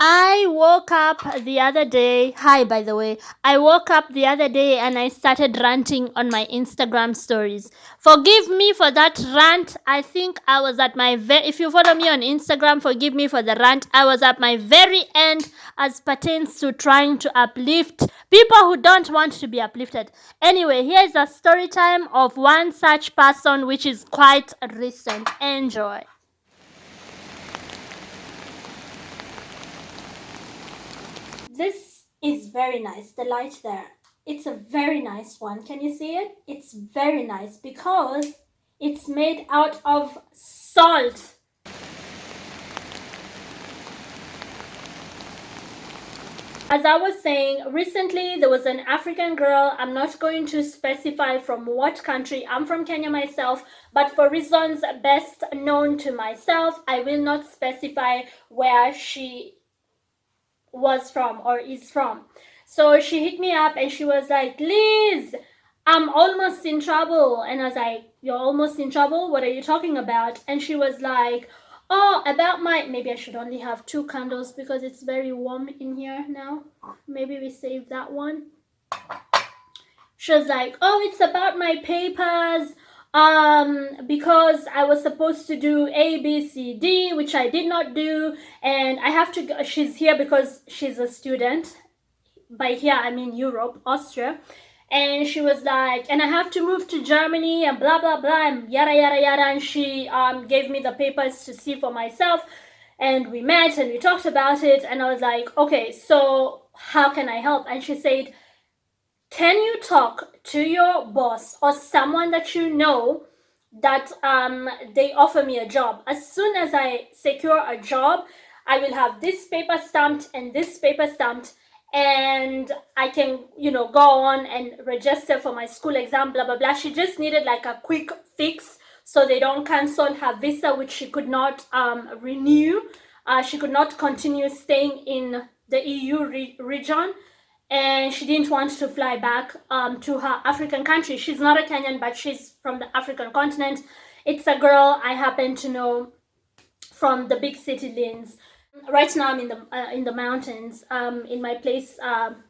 I woke up the other day. Hi, by the way. I woke up the other day and I started ranting on my Instagram stories. Forgive me for that rant. I think I was at my if you follow me on Instagram, forgive me for the rant. I was at my very end as pertains to trying to uplift people who don't want to be uplifted. Anyway, here's a story time of one such person which is quite recent. Enjoy. This is very nice, the light there. It's a very nice one. Can you see it? It's very nice because it's made out of salt. As I was saying, recently there was an African girl. I'm not going to specify from what country. I'm from Kenya myself, but for reasons best known to myself, I will not specify where she was from or is from. So she hit me up and she was like, Liz, I'm almost in trouble. And I was like, you're almost in trouble? What are you talking about? And she was like, oh, about maybe I should only have 2 candles because it's very warm in here now. Maybe we save that one. She was like, oh, it's about my papers. Because I was supposed to do A, B, C, D, which I did not do, and I have to go. She's here because she's a student. By here I mean Europe, Austria. And she was like, and I have to move to Germany and blah blah blah and yada yada yada. And she gave me the papers to see for myself, and we met and we talked about it. And I was like, okay, so how can I help? And she said, can you talk to your boss or someone that you know that they offer me a job? As soon as I secure a job, I will have this paper stamped and this paper stamped, and I can, go on and register for my school exam, blah, blah, blah. She just needed like a quick fix so they don't cancel her visa, which she could not renew. She could not continue staying in the EU region, and she didn't want to fly back to her African country. She's not a Kenyan, but she's from the African continent. It's a girl I happen to know from the big city Linz. Right now I'm in the mountains, in my place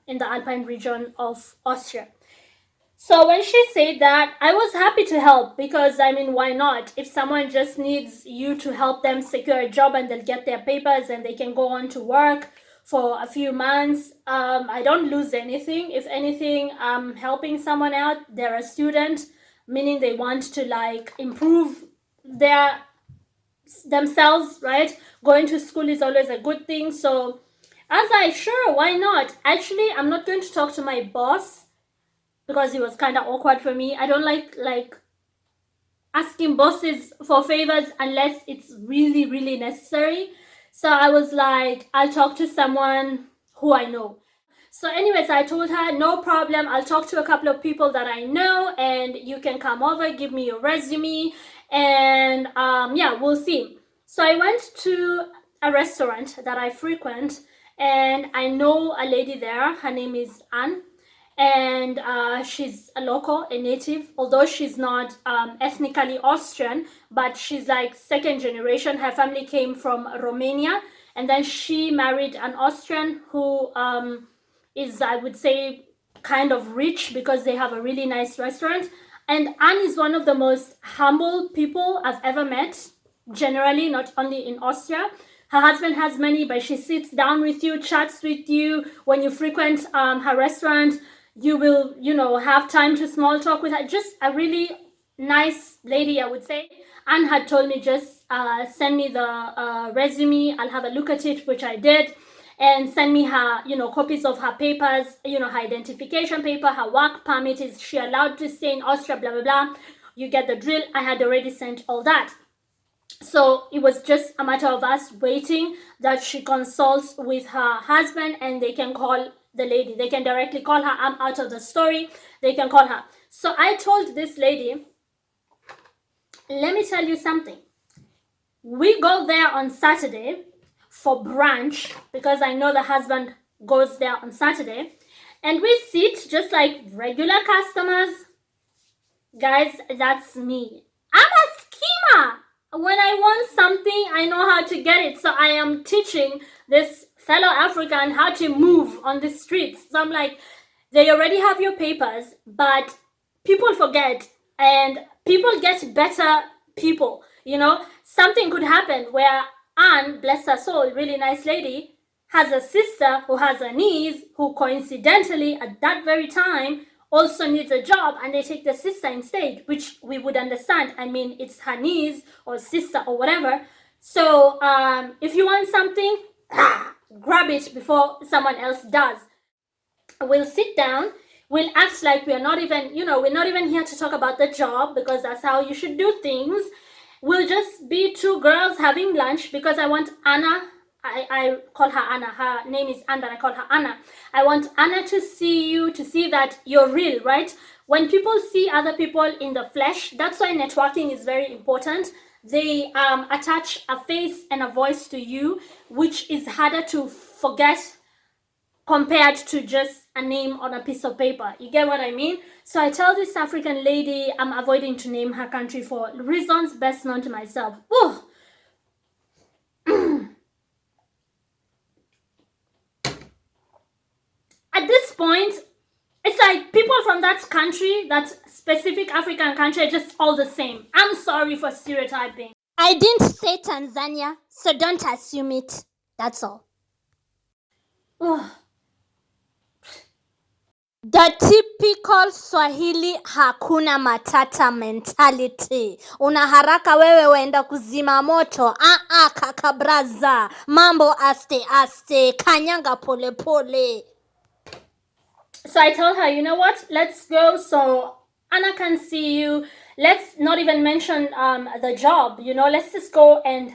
in the Alpine region of Austria. So when she said that, I was happy to help because, I mean, why not? If someone just needs you to help them secure a job and they'll get their papers and they can go on to work for a few months, I don't lose anything. If anything, I'm helping someone out. They're a student, meaning they want to like improve themselves, right? Going to school is always a good thing. So sure, why not? Actually, I'm not going to talk to my boss because it was kind of awkward for me. I don't like asking bosses for favors unless it's really, really necessary. So I was like, I'll talk to someone who I know. So anyways, I told her, no problem. I'll talk to a couple of people that I know and you can come over, give me your resume, and yeah, we'll see. So I went to a restaurant that I frequent and I know a lady there. Her name is Anne, and she's a local, a native, although she's not ethnically Austrian, but she's like second generation. Her family came from Romania, and then she married an Austrian who is, I would say, kind of rich because they have a really nice restaurant. And Anne is one of the most humble people I've ever met, generally, not only in Austria. Her husband has money, but she sits down with you, chats with you. When you frequent her restaurant, you will, have time to small talk with her. Just a really nice lady, I would say. Anne had told me just send me the resume. I'll have a look at it, which I did, and send me her, copies of her papers, her identification paper, her work permit. Is she allowed to stay in Austria, blah, blah, blah. You get the drill. I had already sent all that. So it was just a matter of us waiting that she consults with her husband and they can call the lady. They can directly call her. I'm out of the story. They can call her. So I told this lady, let me tell you something. We go there on Saturday for brunch because I know the husband goes there on Saturday. And we sit just like regular customers. Guys, that's me. I'm a schemer. When I want something, I know how to get it. So I am teaching this fellow African how to move on the streets. So I'm like, they already have your papers, but people forget and people get better people. Something could happen where Anne, bless her soul, really nice lady, has a sister who has a niece who coincidentally at that very time also needs a job, and they take the sister instead, which we would understand. I mean, it's her niece or sister or whatever. So if you want something, grab it before someone else does. We'll sit down, we'll act like we're not even here to talk about the job, because that's how you should do things. We'll just be two girls having lunch, because I want Anna, I call her Anna, her name is Anna, I call her Anna. I want Anna to see you, to see that you're real, right? When people see other people in the flesh, that's why networking is very important. They attach a face and a voice to you, which is harder to forget compared to just a name on a piece of paper. You get what I mean? So I tell this African lady, I'm avoiding to name her country for reasons best known to myself. At this point, it's like people from that country, that specific African country, are just all the same. I'm sorry for stereotyping. I didn't say Tanzania, so don't assume it. That's all. The typical Swahili hakuna matata mentality. Una haraka wewe waenda kuzima moto. Kaka braza. Mambo aste aste. Kanyanga pole pole. So I told her, you know what? Let's go so Anna can see you. Let's not even mention the job. Let's just go and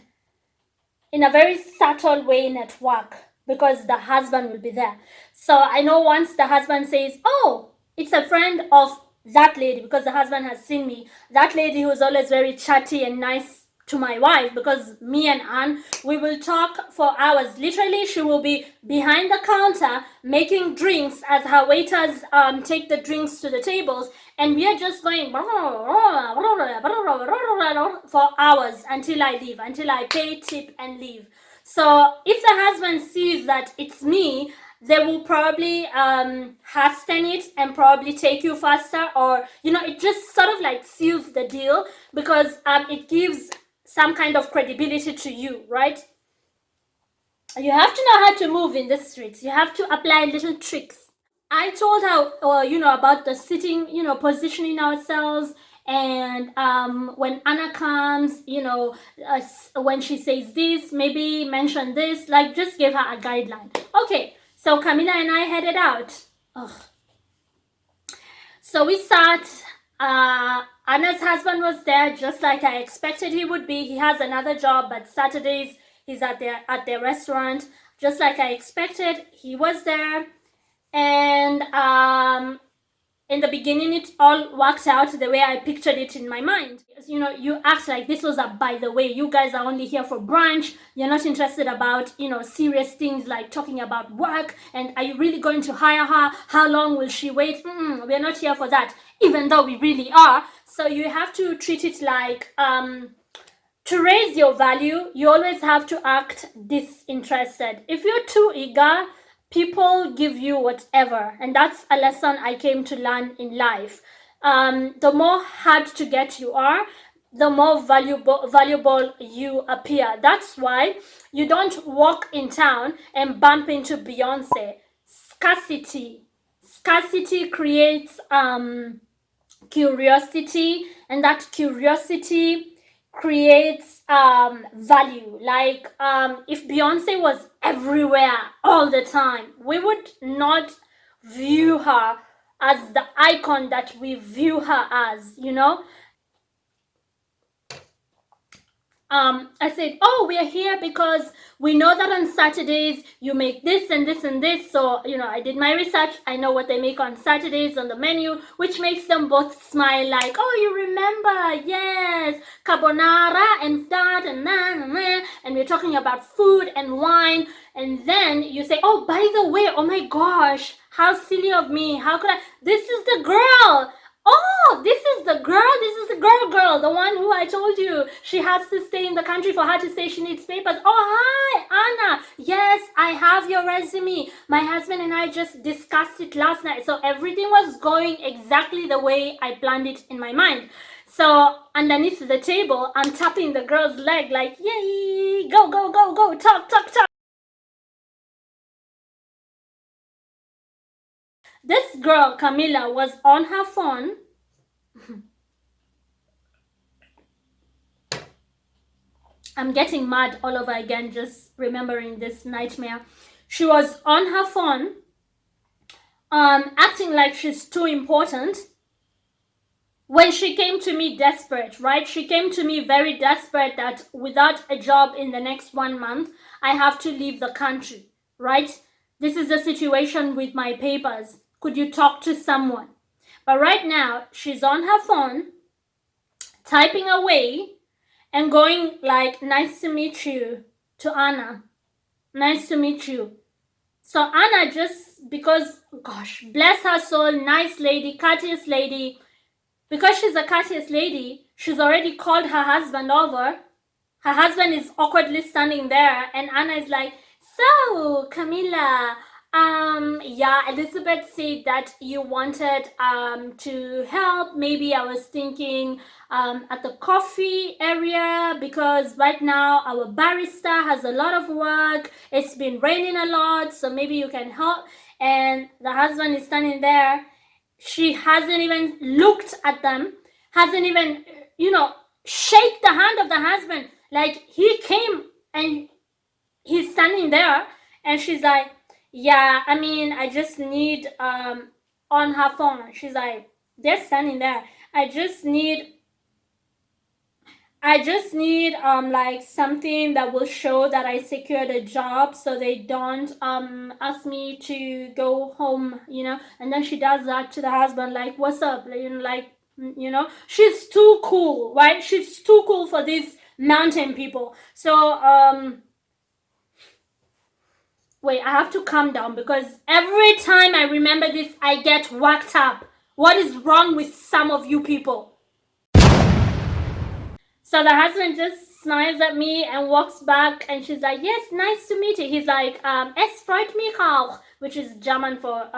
in a very subtle way network, because the husband will be there. So I know once the husband says, oh, it's a friend of that lady, because the husband has seen me, that lady who's always very chatty and nice to my wife, because me and Anne, we will talk for hours. Literally, she will be behind the counter making drinks as her waiters take the drinks to the tables, and we are just going for hours until I leave, until I pay, tip, and leave. So if the husband sees that it's me, they will probably hasten it and probably take you faster, or it just sort of like seals the deal, because it gives some kind of credibility to you, right? You have to know how to move in the streets. You have to apply little tricks. I told her, about the sitting, positioning ourselves, and when Anna comes, when she says this, maybe mention this, like just give her a guideline. Okay, so Camilla and I headed out. So we sat. Anna's husband was there, just like I expected he would be. He has another job, but Saturdays he's at their restaurant, just like I expected. He was there, and in the beginning it all worked out the way I pictured it in my mind. You act like this was a by the way. You guys are only here for brunch. You're not interested about serious things like talking about work, and are you really going to hire her? How long will she wait? We're not here for that, even though we really are. So you have to treat it like to raise your value, you always have to act disinterested. If you're too eager, people give you whatever, and that's a lesson I came to learn in life. The more hard to get you are, the more valuable you appear. That's why you don't walk in town and bump into Beyonce. Scarcity creates curiosity, and that curiosity creates value. Like if Beyonce was everywhere all the time, we would not view her as the icon that we view her as. I said, oh, we are here because we know that on Saturdays you make this and this and this. So, I did my research. I know what they make on Saturdays on the menu, which makes them both smile like, oh, you remember? Yes, carbonara and that and that. And we're talking about food and wine. And then you say, oh, by the way, oh my gosh, how silly of me. How could I? This is the girl. Oh, this is the girl, the one who I told you. She has to stay in the country for her to say she needs papers. Oh, hi, Anna. Yes, I have your resume. My husband and I just discussed it last night. So everything was going exactly the way I planned it in my mind. So underneath the table, I'm tapping the girl's leg like, yay, go, go, go, go, talk, talk, talk. This girl, Camila, was on her phone. I'm getting mad all over again just remembering this nightmare. She was on her phone, acting like she's too important. When she came to me desperate, right? She came to me very desperate that without a job in the next 1 month, I have to leave the country, right? This is the situation with my papers. Could you talk to someone? But right now, she's on her phone, typing away, and going like, nice to meet you, to Anna. Nice to meet you. So Anna just, because, gosh, bless her soul, nice lady, courteous lady, because she's a courteous lady, she's already called her husband over. Her husband is awkwardly standing there, and Anna is like, so, Camila, yeah, Elizabeth said that you wanted to help. Maybe I was thinking at the coffee area because right now our barista has a lot of work. It's been raining a lot, so maybe you can help. And the husband is standing there. She hasn't even looked at them, hasn't even, shake the hand of the husband. Like he came and he's standing there, and she's like, yeah, I mean, I just need on her phone. She's like, they're standing there. I just need like something that will show that I secured a job so they don't ask me to go home. And then she does that to the husband, like, what's up? She's too cool, right? She's too cool for these mountain people. So wait, I have to calm down because every time I remember this, I get worked up. What is wrong with some of you people? So the husband just smiles at me and walks back, and she's like, yes, nice to meet you. He's like, es freut mich auch, which is German for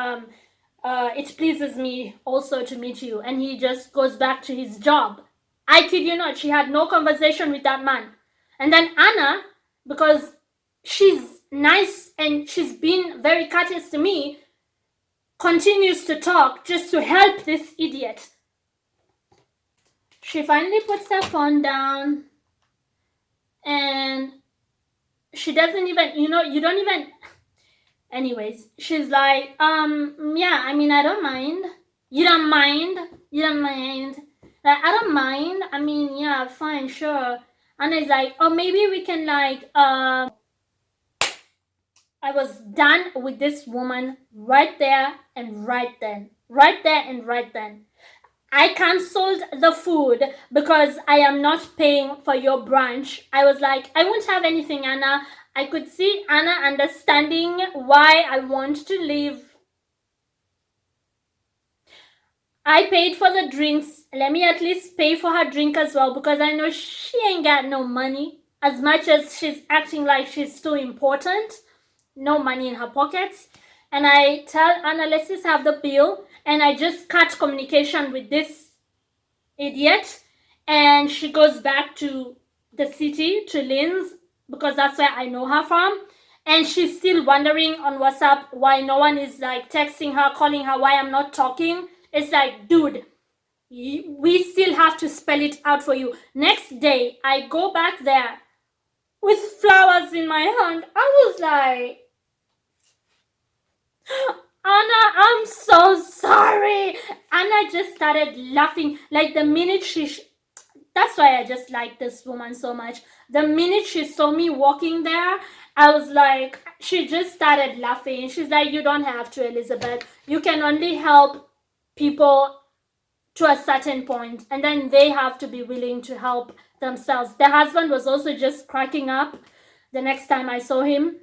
it pleases me also to meet you. And he just goes back to his job. I kid you not, she had no conversation with that man. And then Anna, because she's nice and she's been very courteous to me, continues to talk just to help this idiot. She finally puts her phone down, and she doesn't even, you don't even, anyways, she's like, yeah, I mean, I don't mind. You don't mind? You don't mind? Like, I don't mind. I mean, yeah, fine, sure. And it's like, oh, maybe we can like, I was done with this woman right there and right then. Right there and right then. I cancelled the food because I am not paying for your brunch. I was like, I won't have anything, Anna. I could see Anna understanding why I want to leave. I paid for the drinks. Let me at least pay for her drink as well because I know she ain't got no money. As much as she's acting like she's too important, no money in her pockets. And I tell Anna, let's just have the bill. And I just cut communication with this idiot. And she goes back to the city, to Linz, because that's where I know her from. And she's still wondering on WhatsApp why no one is like texting her, calling her, why I'm not talking. It's like, dude, we still have to spell it out for you. Next day, I go back there with flowers in my hand. I was like, Anna, I'm so sorry. Anna just started laughing. Like the minute that's why I just like this woman so much. The minute she saw me walking there, I was like, she just started laughing. She's like, you don't have to, Elizabeth. You can only help people to a certain point, and then they have to be willing to help themselves. The husband was also just cracking up the next time I saw him.